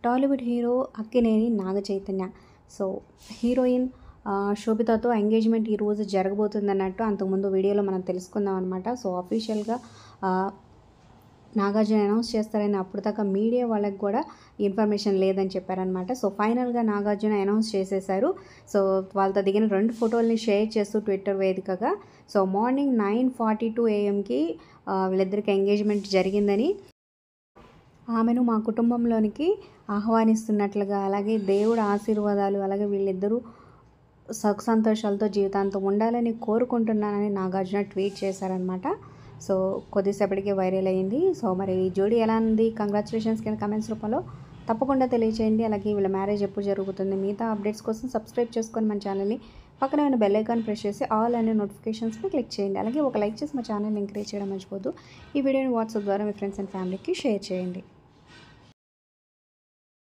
Tollywood hero Akkineni Naga Chaitanya. So, heroine శోభితతో engagement ఈరోజు జరగబోతుందన్నట్టు అంతకుముందు వీడియోలో మనం తెలుసుకున్నాం అనమాట. సో, అఫీషియల్‌గా నాగార్జున అనౌన్స్ చేస్తారని అప్పటిదాకా మీడియా వాళ్ళకి కూడా ఇన్ఫర్మేషన్ లేదని చెప్పారనమాట. సో, ఫైనల్‌గా నాగార్జున అనౌన్స్ చేసేశారు. సో, వాళ్ళతో దిగిన 2 ఫోటోల్ని షేర్ చేస్తూ ట్విట్టర్ వేదికగా సో, మార్నింగ్ 9:42 AM వీళ్ళిద్దరికి ఎంగేజ్‌మెంట్ జరిగిందని, ఆమెను మా కుటుంబంలోనికి ఆహ్వానిస్తున్నట్లుగా, అలాగే దేవుడి ఆశీర్వాదాలు, అలాగే వీళ్ళిద్దరూ సుఖ సంతోషాలతో జీవితాంతం ఉండాలని కోరుకుంటున్నానని నాగార్జున ట్వీట్ చేశారనమాట. సో, కొద్దిసేపటికే వైరల్ అయింది. సో, మరి ఈ జోడీ ఎలా ఉంది? కంగ్రాచ్యులేషన్స్ కింద కామెంట్స్ రూపంలో తప్పకుండా తెలియచేయండి. అలాగే వీళ్ళ మ్యారేజ్ ఎప్పుడు జరుగుతుంది? మిగతా అప్డేట్స్ కోసం సబ్స్క్రైబ్ చేసుకొని మన ఛానల్ని పక్కనే ఉన్న బెల్ ఐకాన్ ప్రెస్ చేసి ఆల్ అనే నోటిఫికేషన్స్ని క్లిక్ చేయండి. అలాగే ఒక లైక్ చేసి మా ఛానల్ని ఎంకరేజ్ చేయడం మర్చిపోద్దు. ఈ వీడియోని వాట్సాప్ ద్వారా మీ ఫ్రెండ్స్ అండ్ ఫ్యామిలీకి షేర్ చేయండి.